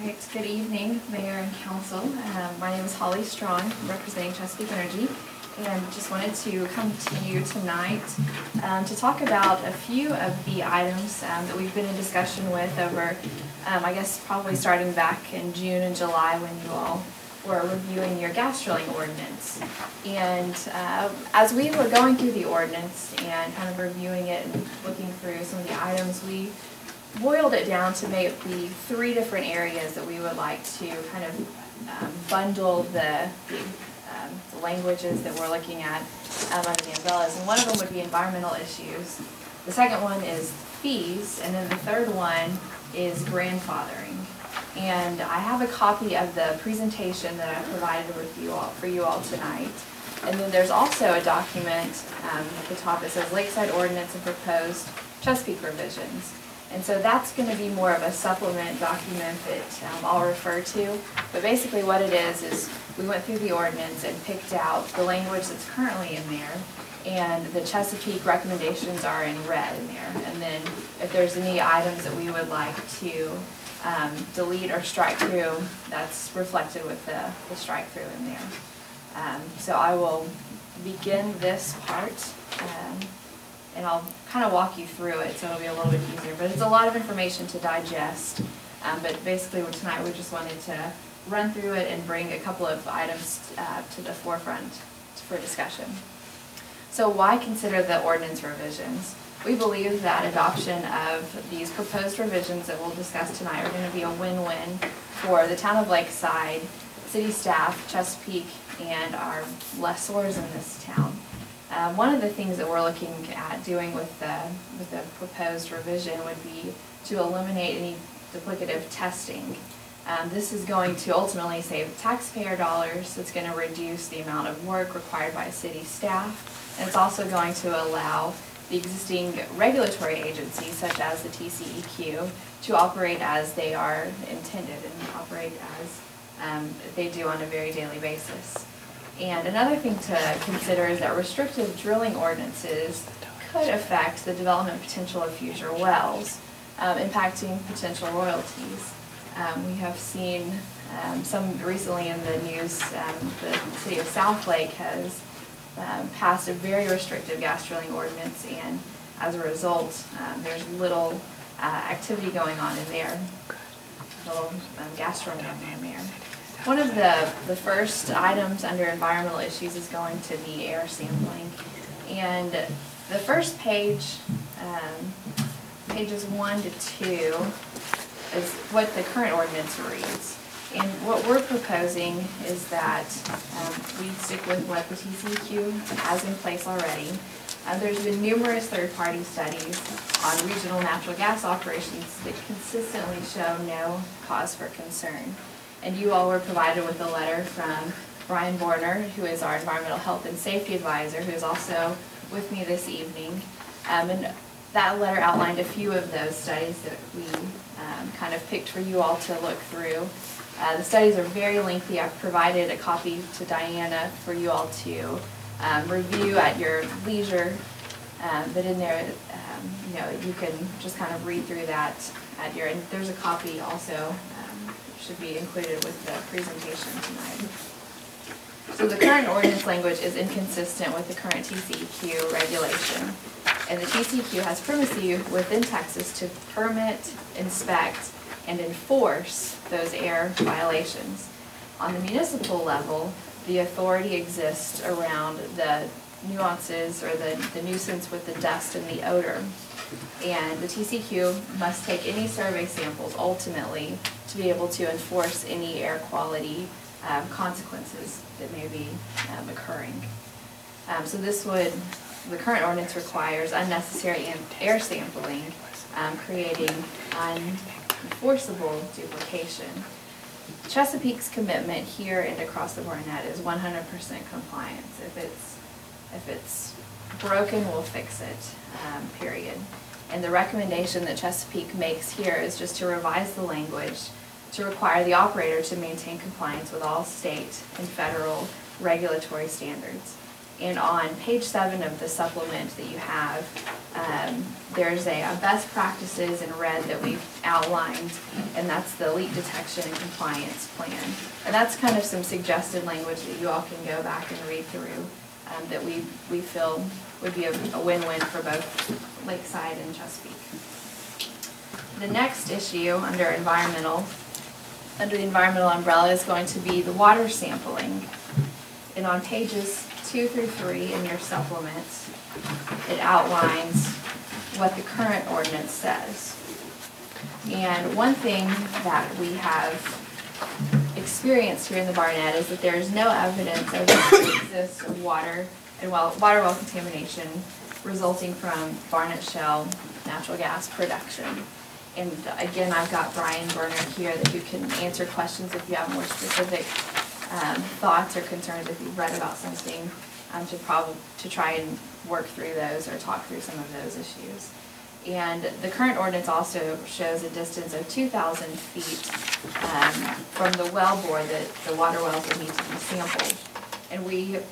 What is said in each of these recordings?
All right, good evening, Mayor and Council. My name is Holly Strong, representing Chesapeake Energy, and just wanted to come to you tonight to talk about a few of the items that we've been in discussion with over, I guess probably starting back in June and July when you all were reviewing your gas drilling ordinance. And as we were going through the ordinance and kind of reviewing it and looking through some of the items, we boiled it down to maybe three different areas that we would like to kind of bundle the languages that we're looking at under the umbrellas. And one of them would be environmental issues. The second one is fees, and then the third one is grandfathering. And I have a copy of the presentation that I provided with you all for you all tonight. And then there's also a document at the top that says Lakeside Ordinance and Proposed Chesapeake Revisions. And so that's going to be more of a supplement document that I'll refer to. But basically what it is we went through the ordinance and picked out the language that's currently in there, and the Chesapeake recommendations are in red in there. And then if there's any items that we would like to delete or strike through, that's reflected with the strike through in there. So I will begin this part. And I'll kind of walk you through it so it'll be a little bit easier. But it's a lot of information to digest. But basically tonight we just wanted to run through it and bring a couple of items to the forefront for discussion. So why consider the ordinance revisions? We believe that adoption of these proposed revisions that we'll discuss tonight are going to be a win-win for the town of Lakeside, city staff, Chesapeake, and our lessors in this town. One of the things that we're looking at doing with the proposed revision would be to eliminate any duplicative testing. This is going to ultimately save taxpayer dollars. It's going to reduce the amount of work required by city staff, and it's also going to allow the existing regulatory agencies, such as the TCEQ, to operate as they are intended and operate as they do on a very daily basis. And another thing to consider is that restrictive drilling ordinances could affect the development potential of future wells, impacting potential royalties. We have seen some recently in the news, the city of Southlake has passed a very restrictive gas drilling ordinance, and as a result, there's little activity going on in there, little gas drilling going on in there. One of the first items under environmental issues is going to be air sampling. And the first page, pages 1 to 2, is what the current ordinance reads. And what we're proposing is that we stick with what the TCEQ has in place already. There's been numerous third-party studies on regional natural gas operations that consistently show no cause for concern. And you all were provided with a letter from Brian Borner, who is our Environmental Health and Safety Advisor, who is also with me this evening. And that letter outlined a few of those studies that we kind of picked for you all to look through. The studies are very lengthy. I've provided a copy to Diana for you all to review at your leisure. But in there, you can just kind of read through that at your, and there's a copy also should be included with the presentation tonight. So the current ordinance language is inconsistent with the current TCEQ regulation. And the TCEQ has primacy within Texas to permit, inspect, and enforce those air violations. On the municipal level, the authority exists around the nuances or the nuisance with the dust and the odor. And the TCEQ must take any survey samples ultimately to be able to enforce any air quality consequences that may be occurring. So the current ordinance requires unnecessary air sampling, creating unenforceable duplication. Chesapeake's commitment here and across the Barnett is 100% compliance. If it's broken, we'll fix it, period. And the recommendation that Chesapeake makes here is just to revise the language to require the operator to maintain compliance with all state and federal regulatory standards. And on page 7 of the supplement that you have, there's a best practices in red that we've outlined, and that's the leak detection and compliance plan. And that's kind of some suggested language that you all can go back and read through that we feel would be a win-win for both Lakeside and Chesapeake. The next issue under the environmental umbrella is going to be the water sampling. And on pages 2 through 3 in your supplement, it outlines what the current ordinance says. And one thing that we have experienced here in the Barnett is that there is no evidence of the existence of water well contamination resulting from Barnett Shale natural gas production. And again, I've got Brian Berner here who can answer questions if you have more specific thoughts or concerns if you've read about something to try and work through those or talk through some of those issues. And the current ordinance also shows a distance of 2,000 feet from the well bore that the water wells would need to be sampled. And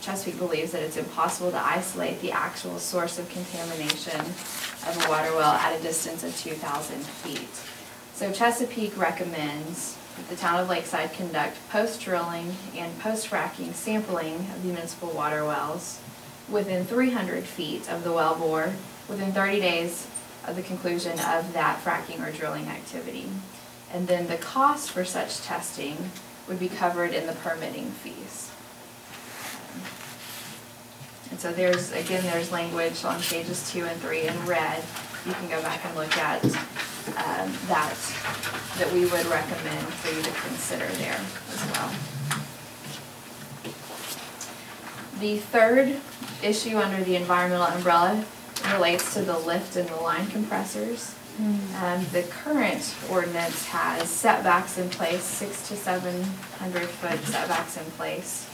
Chesapeake believes that it's impossible to isolate the actual source of contamination of a water well at a distance of 2,000 feet. So Chesapeake recommends that the town of Lakeside conduct post-drilling and post-fracking sampling of municipal water wells within 300 feet of the well bore within 30 days of the conclusion of that fracking or drilling activity. And then the cost for such testing would be covered in the permitting fees. And so there's language on pages 2 and 3 in red. You can go back and look at that we would recommend for you to consider there as well. The third issue under the environmental umbrella relates to the lift and the line compressors. The current ordinance has setbacks in place, 600 to 700 foot setbacks in place,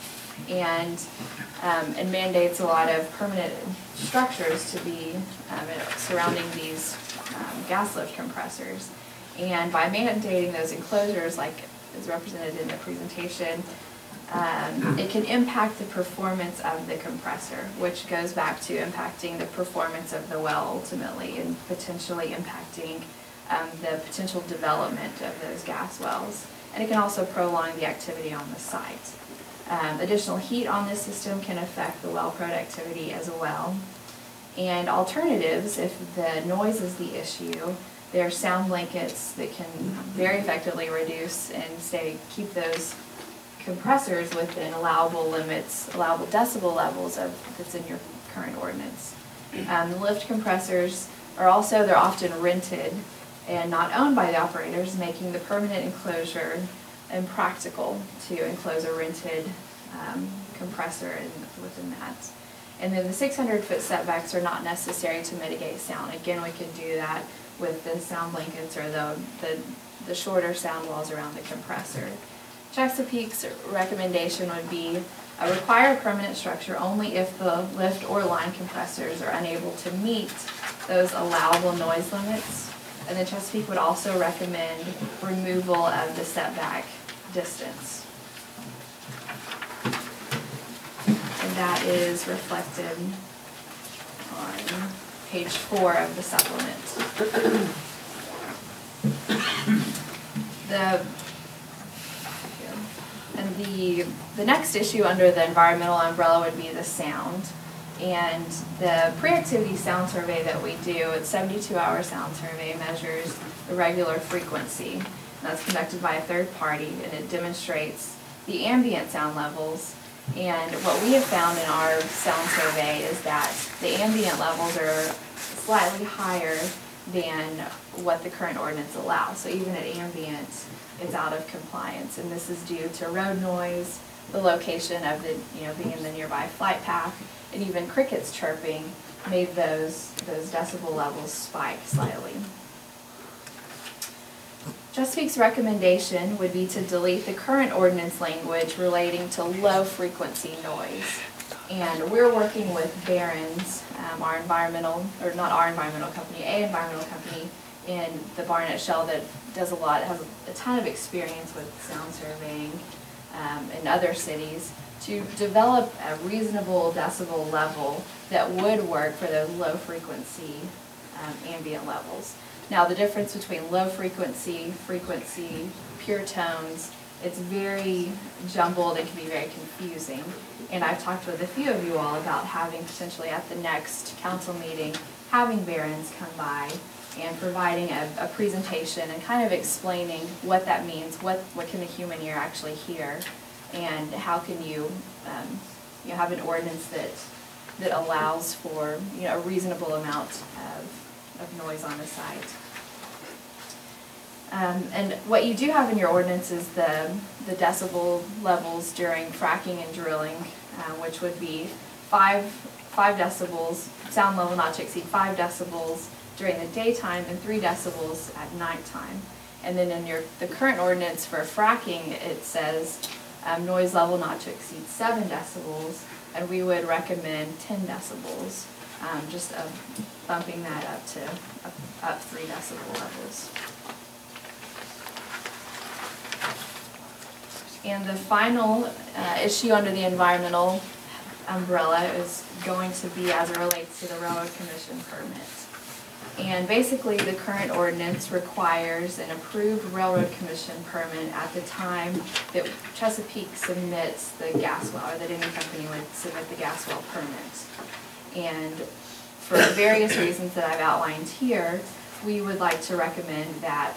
and mandates a lot of permanent structures to be surrounding these gas lift compressors. And by mandating those enclosures, like is represented in the presentation, it can impact the performance of the compressor, which goes back to impacting the performance of the well ultimately, and potentially impacting the potential development of those gas wells. And it can also prolong the activity on the site. Additional heat on this system can affect the well productivity as well. And alternatives, if the noise is the issue, there are sound blankets that can very effectively reduce and keep those compressors within allowable limits, allowable decibel levels that's in your current ordinance. The lift compressors they're often rented and not owned by the operators, making the permanent enclosure impractical to enclose a rented compressor within that. And then the 600-foot setbacks are not necessary to mitigate sound. Again, we can do that with the sound blankets or the shorter sound walls around the compressor. Chesapeake's recommendation would be require a permanent structure only if the lift or line compressors are unable to meet those allowable noise limits. And then Chesapeake would also recommend removal of the setback distance. And that is reflected on page 4 of the supplement. The next issue under the environmental umbrella would be the sound. And the pre-activity sound survey that we do, it's 72-hour sound survey, measures the regular frequency. And that's conducted by a third party, and it demonstrates the ambient sound levels. And what we have found in our sound survey is that the ambient levels are slightly higher than what the current ordinance allows. So even at ambient, it's out of compliance, and this is due to road noise, the location of the, being in the nearby flight path, and even crickets chirping made those decibel levels spike slightly. Chesapeake's recommendation would be to delete the current ordinance language relating to low frequency noise. And we're working with Barron's, our environmental company in the Barnett Shale that has a ton of experience with sound surveying in other cities. to develop a reasonable decibel level that would work for those low frequency ambient levels. Now the difference between low frequency, pure tones, it's very jumbled and can be very confusing. And I've talked with a few of you all about having potentially at the next council meeting, having barons come by and providing a presentation and kind of explaining what that means, what can the human ear actually hear, and how can you have an ordinance that allows for a reasonable amount of noise on the site. And what you do have in your ordinance is the decibel levels during fracking and drilling, which would be 5 decibels, sound level not to exceed 5 decibels during the daytime and 3 decibels at nighttime. And then in the current ordinance for fracking, it says noise level not to exceed 7 decibels, and we would recommend 10 decibels, just bumping that up to up 3 decibel levels. And the final issue under the environmental umbrella is going to be as it relates to the Railroad Commission permit. And basically the current ordinance requires an approved Railroad Commission permit at the time that Chesapeake submits the gas well, or that any company would submit the gas well permit. And for various reasons that I've outlined here, we would like to recommend that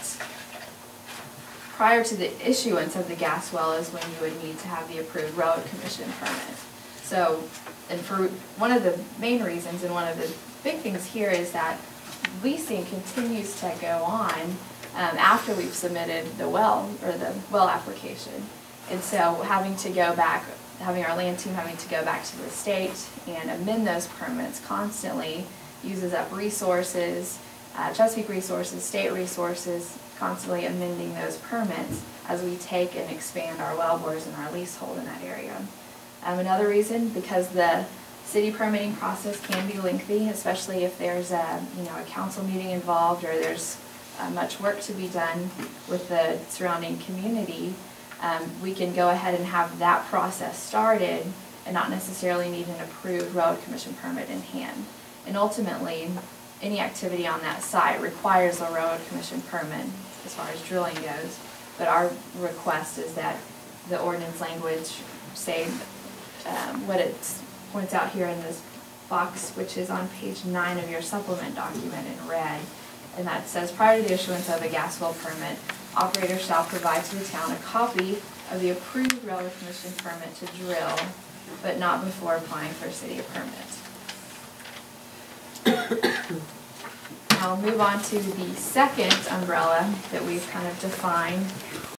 prior to the issuance of the gas well is when you would need to have the approved Railroad Commission permit. So, and for one of the main reasons and one of the big things here is that leasing continues to go on after we've submitted the well, or the well application. And so having our land team having to go back to the state and amend those permits constantly uses up resources, Chesapeake resources, state resources, constantly amending those permits as we take and expand our wellbores and our leasehold in that area. Another reason, because the city permitting process can be lengthy, especially if there's a council meeting involved or there's much work to be done with the surrounding community. We can go ahead and have that process started and not necessarily need an approved Railroad Commission permit in hand. And ultimately, any activity on that site requires a Railroad Commission permit as far as drilling goes. But our request is that the ordinance language say what it points out here in this box, which is on page 9 of your supplement document in red. And that says, prior to the issuance of a gas well permit, operator shall provide to the town a copy of the approved Railroad Commission permit to drill, but not before applying for a city permit. I'll move on to the second umbrella that we've kind of defined,